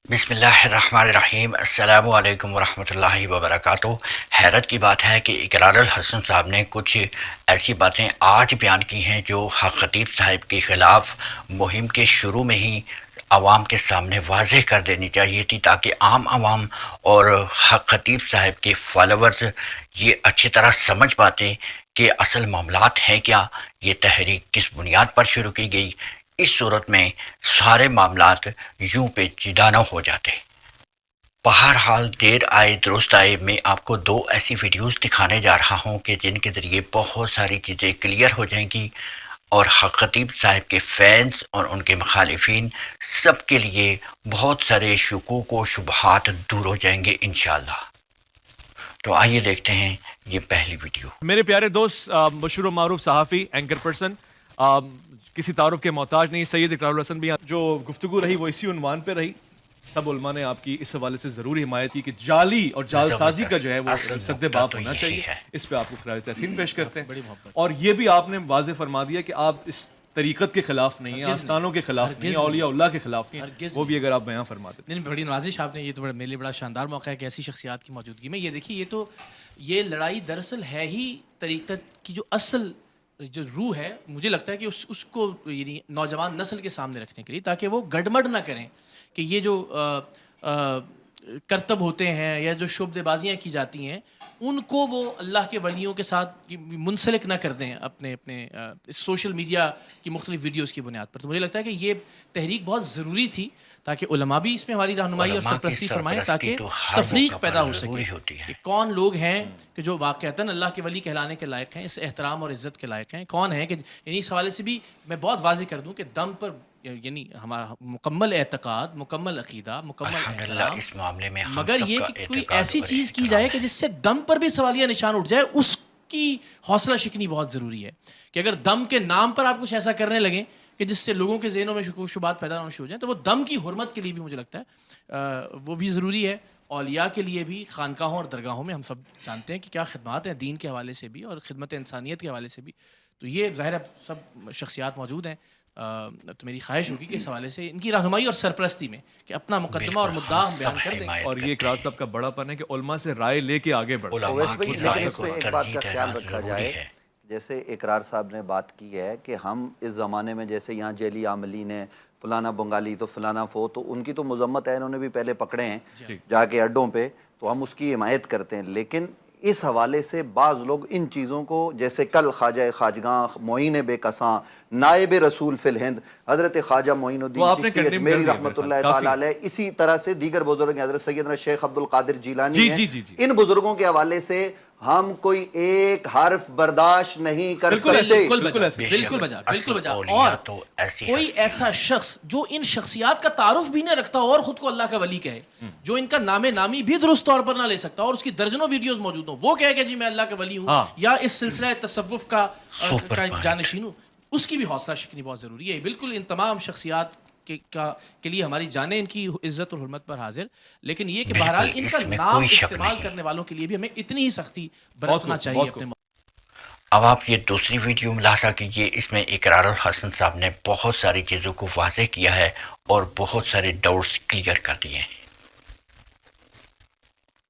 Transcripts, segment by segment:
بسم اللہ الرحمن الرحیم، السلام علیکم ورحمۃ اللہ وبرکاتہ۔ حیرت کی بات ہے کہ اقرار الحسن صاحب نے کچھ ایسی باتیں آج بیان کی ہیں جو حق خطیب صاحب کے خلاف مہم کے شروع میں ہی عوام کے سامنے واضح کر دینی چاہیے تھی، تاکہ عام عوام اور حق خطیب صاحب کے فالورز یہ اچھی طرح سمجھ پاتے کہ اصل معاملات ہیں کیا، یہ تحریک کس بنیاد پر شروع کی گئی۔ اس صورت میں سارے معاملات یوں پیچیدہ ہو جاتے۔ بہرحال دیر آئے درست آئے، میں آپ کو دو ایسی ویڈیوز دکھانے جا رہا ہوں کہ جن کے ذریعے بہت ساری چیزیں کلیئر ہو جائیں گی، اور حق خطیب صاحب کے فینس اور ان کے مخالفین سب کے لیے بہت سارے شکوک و شبہات دور ہو جائیں گے انشاءاللہ۔ تو آئیے دیکھتے ہیں یہ پہلی ویڈیو۔ میرے پیارے دوست، مشہور و معروف صحافی، اینکر پرسن، کسی تعارف کے محتاج نہیں، سید اقرار الحسن بھی جو گفتگو رہی وہ اسی عنوان پہ رہی۔ سب علماء نے آپ کی اس حوالے سے ضروری حمایت کی کہ جعلی اور جعل سازی کا جو ہے وہ سد باب ہونا چاہیے۔ اس پہ آپ کو خراج تحسین پیش کرتے ہیں، اور یہ بھی آپ نے واضح فرما دیا کہ آپ اس طریقت کے خلاف نہیں ہیں، آستانوں کے خلاف نہیں ہیں، اولیاء اللہ کے خلاف نہیں ہیں، وہ بھی اگر آپ بیان فرماتے ہیں۔ نہیں، بڑی نوازش آپ نے، یہ تو میرے لیے بڑا شاندار موقع ہے کہ ایسی شخصیات کی موجودگی میں یہ دیکھیے، یہ لڑائی دراصل ہے ہی طریقت کی جو اصل جو روح ہے، مجھے لگتا ہے کہ اس کو یعنی نوجوان نسل کے سامنے رکھنے کے لیے، تاکہ وہ گڑمڑ نہ کریں کہ یہ جو کرتب ہوتے ہیں یا جو شعبدے بازیاں کی جاتی ہیں ان کو وہ اللہ کے ولیوں کے ساتھ منسلک نہ کر دیں اپنے سوشل میڈیا کی مختلف ویڈیوز کی بنیاد پر۔ تو مجھے لگتا ہے کہ یہ تحریک بہت ضروری تھی، تاکہ علماء بھی اس میں ہماری رہنمائی اور سرپرستی فرمائیں، تاکہ تفریق پیدا ہو سکے کہ کون لوگ ہیں کہ جو واقعتاً اللہ کے ولی کہلانے کے لائق ہیں، اس احترام اور عزت کے لائق ہیں، کون ہیں کہ یعنی اس حوالے سے بھی میں بہت واضح کر دوں کہ دم پر یعنی ہمارا مکمل اعتقاد، مکمل عقیدہ، مکمل احترام، اس معاملے میں مگر یہ کہ کوئی ایسی چیز کی جائے کہ جس سے دم پر بھی سوالیہ نشان اٹھ جائے، اس کی حوصلہ شکنی بہت ضروری ہے۔ کہ اگر دم کے نام پر آپ کچھ ایسا کرنے لگیں کہ جس سے لوگوں کے ذہنوں میں شکوک شبہات پیدا ہونا شروع ہو جائیں، تو وہ دم کی حرمت کے لیے بھی مجھے لگتا ہے وہ بھی ضروری ہے۔ اولیاء کے لیے بھی، خانقاہوں اور درگاہوں میں ہم سب جانتے ہیں کہ کیا خدمات ہیں دین کے حوالے سے بھی اور خدمت انسانیت کے حوالے سے بھی، تو یہ ظاہر ہے سب شخصیات موجود ہیں۔ تو میری خواہش ہوگی کہ اس حوالے سے ان کی رہنمائی اور سرپرستی میں کہ اپنا مقدمہ اور مدعا ہم بیان کر دیں۔ اور یہ اقرار صاحب کا بڑا پن ہے کہ علماء سے رائے لے کے آگے بڑھیں۔ لیکن اس پہ ایک بات کا خیال رکھا جائے، جیسے اقرار صاحب نے بات کی ہے کہ ہم اس زمانے میں جیسے یہاں جیلی عاملین ہیں، فلانا بنگالی تو فلانا فو، تو ان کی تو مذمت ہے، انہوں نے بھی پہلے پکڑے ہیں جا کے اڈوں پہ، تو ہم اس کی حمایت کرتے ہیں۔ لیکن اس حوالے سے بعض لوگ ان چیزوں کو، جیسے کل خواجہ خواجگاں، معین بے کساں، نائب رسول فی الہند حضرت خواجہ معین الدین چشتی اجمیری رحمۃ اللہ تعالیٰ علیہ، اسی طرح سے دیگر بزرگ حضرت سیدنا شیخ عبد القادر جیلانی ہیں، ان بزرگوں کے حوالے سے ہم کوئی ایک حرف برداشت نہیں کر سکتے۔ بالکل بجا۔ اور کوئی ایسا شخص جو ان شخصیات کا تعارف بھی نہ رکھتا اور خود کو اللہ کا ولی کہے، جو ان کا نام نامی بھی درست طور پر نہ لے سکتا اور اس کی درجنوں ویڈیوز موجود ہوں، وہ کہے کہ جی میں اللہ کا ولی ہوں یا اس سلسلہ تصوف کا جانشین ہوں، اس کی بھی حوصلہ شکنی بہت ضروری ہے۔ بالکل ان تمام شخصیات کے لیے ہماری جانیں ان کی عزت اور حرمت پر حاضر، لیکن یہ کہ بہرحال ان کا نام استعمال کرنے والوں کے لیے بھی ہمیں اتنی ہی سختی برتنا چاہیے اپنے۔ اب آپ یہ دوسری ویڈیو ملاحظہ کیجئے، اس میں اقرار الحسن صاحب نے بہت ساری چیزوں کو واضح کیا ہے اور بہت سارے ڈاؤٹس کلیئر کر دیے ہیں۔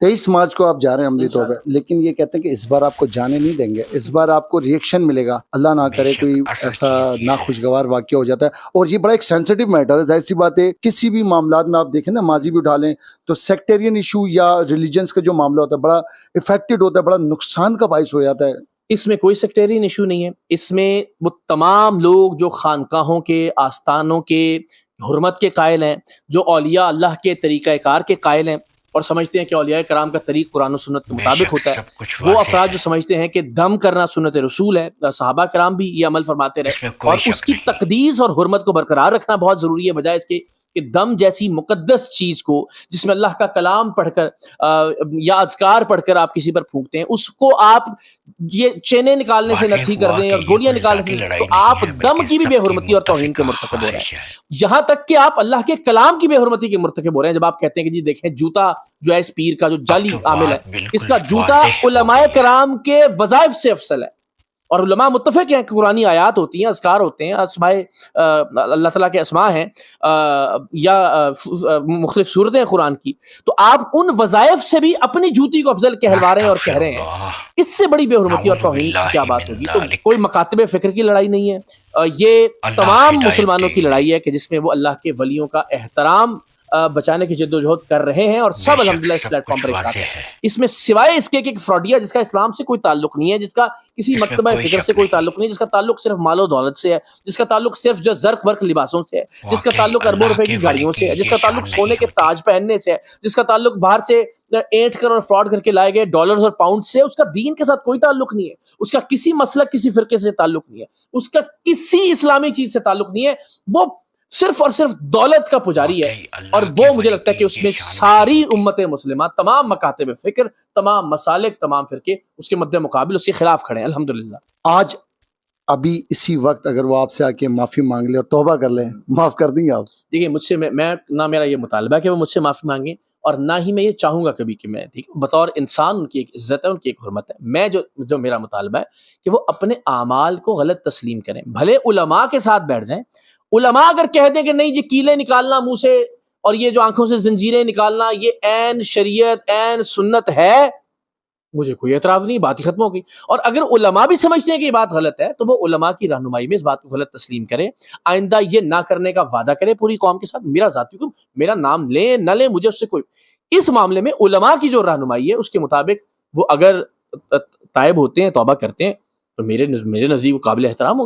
23 مارچ کو آپ جا رہے ہیں عملی طور پہ، لیکن یہ کہتے ہیں کہ اس بار آپ کو جانے نہیں دیں گے، اس بار آپ کو ریئیکشن ملے گا، اللہ نہ کرے کوئی ایسا ناخوشگوار واقعہ ہو جاتا ہے۔ اور یہ بڑا ایک سینسٹیو میٹر ہے، ظاہر سی بات ہے، کسی بھی معاملات میں آپ دیکھیں نا، ماضی بھی اٹھا لیں تو سیکٹیرین ایشو یا ریلیجنس کا جو معاملہ ہوتا ہے بڑا افیکٹڈ ہوتا ہے، بڑا نقصان کا باعث ہو جاتا ہے۔ اس میں کوئی سیکٹیرین ایشو نہیں ہے، اس میں وہ تمام لوگ جو خانقاہوں کے، آستانوں کے حرمت کے قائل ہیں، جو اولیاء اللہ کے طریقہ کار کے قائل ہیں اور سمجھتے ہیں کہ اولیاء کرام کا طریق قرآن و سنت کے مطابق ہوتا ہے، وہ افراد جو سمجھتے ہیں کہ دم کرنا سنت رسول ہے، صحابہ کرام بھی یہ عمل فرماتے رہے، اور اس کی تقدیس اور حرمت کو برقرار رکھنا بہت ضروری ہے، بجائے اس کے کہ دم جیسی مقدس چیز کو، جس میں اللہ کا کلام پڑھ کر یا اذکار پڑھ کر آپ کسی پر پھونکتے ہیں، اس کو آپ یہ چینیں نکالنے سے نتھی کر دیں اور گولیاں نکالنے سے، تو آپ دم کی بھی بے حرمتی اور توہین کے مرتکب ہو رہے ہیں، یہاں تک کہ آپ اللہ کے کلام کی بے حرمتی کے مرتکب ہو رہے ہیں جب آپ کہتے ہیں کہ جی دیکھیں جوتا جو ہے اس پیر کا جو جعلی عامل ہے، اس کا جوتا علماء کرام کے وظائف سے افضل ہے۔ اور علماء متفق ہیں کہ قرآنی آیات ہوتی ہیں، اذکار ہوتے ہیں، اسماء اللہ تعالیٰ کے اسماء ہیں یا مختلف صورتیں ہیں قرآن کی، تو آپ ان وظائف سے بھی اپنی جوتی کو افضل کہلوا رہے ہیں اور کہہ رہے ہیں، اس سے بڑی بے حرمتی اور توہین کی کیا بات ہوگی؟ تو کوئی مکاتب فکر کی لڑائی نہیں ہے، یہ تمام مسلمانوں کی لڑائی ہے کہ جس میں وہ اللہ کے ولیوں کا احترام بچانے کی جد و جہد کر رہے ہیں، اور سب الحمدللہ اس پلیٹ فارم پر ایک ساتھ ہیں۔ اس میں سوائے اس کے کہ ایک فراڈیا جس کا اسلام سے کوئی تعلق نہیں ہے، جس کا کسی مکتبہ فکر سے کوئی تعلق نہیں، جس کا تعلق صرف مال و دولت سے ہے، جس کا تعلق صرف جو زرق ورق لباسوں سے ہے، جس کا تعلق اربوں روپے کی گاڑیوں سے ہے، جس کا تعلق سونے کے تاج پہننے سے ہے، جس کا تعلق باہر سے اینٹ کر اور فراڈ کر کے لائے گئے ڈالرز اور پاؤنڈ سے، اس کا دین کے ساتھ کوئی تعلق نہیں ہے، اس کا کسی مسلک کسی فرقے سے تعلق نہیں ہے، اس کا کسی اسلامی چیز سے تعلق نہیں ہے، وہ صرف اور صرف دولت کا پجاری ہے۔ اور وہ مجھے لگتا ہے کہ اس میں ساری امت مسلمہ، تمام مکاتب فکر، تمام مسالک، تمام فرقے اس کے مد مقابل اس کے خلاف کھڑے ہیں الحمدللہ۔ آج ابھی اسی وقت اگر وہ آپ سے آ کے معافی مانگ لے اور توبہ کر لیں، معاف کر دیں گے آپ؟ دیکھیے مجھ سے میں نہ میرا یہ مطالبہ ہے کہ وہ مجھ سے معافی مانگیں، اور نہ ہی میں یہ چاہوں گا کبھی کہ میں، ٹھیک ہے، بطور انسان ان کی ایک عزت ہے، ان کی ایک حرمت ہے، میں جو میرا مطالبہ ہے کہ وہ اپنے اعمال کو غلط تسلیم کریں، بھلے علماء کے ساتھ بیٹھ جائیں، علماء اگر کہہ دیں کہ نہیں جی کیلیں نکالنا منہ سے اور یہ جو آنکھوں سے زنجیریں نکالنا یہ عین شریعت عین سنت ہے، مجھے کوئی اعتراض نہیں، بات ہی ختم ہو گئی۔ اور اگر علماء بھی سمجھتے ہیں کہ یہ بات غلط ہے تو وہ علماء کی رہنمائی میں اس بات کو غلط تسلیم کریں، آئندہ یہ نہ کرنے کا وعدہ کرے پوری قوم کے ساتھ۔ میرا ذاتی حکم، میرا نام لیں نہ لیں مجھے اس سے کوئی، اس معاملے میں علماء کی جو رہنمائی ہے اس کے مطابق وہ اگر تائب ہوتے ہیں، توبہ کرتے ہیں، تو میرے نزدیک وہ قابل احترام ہوں گے۔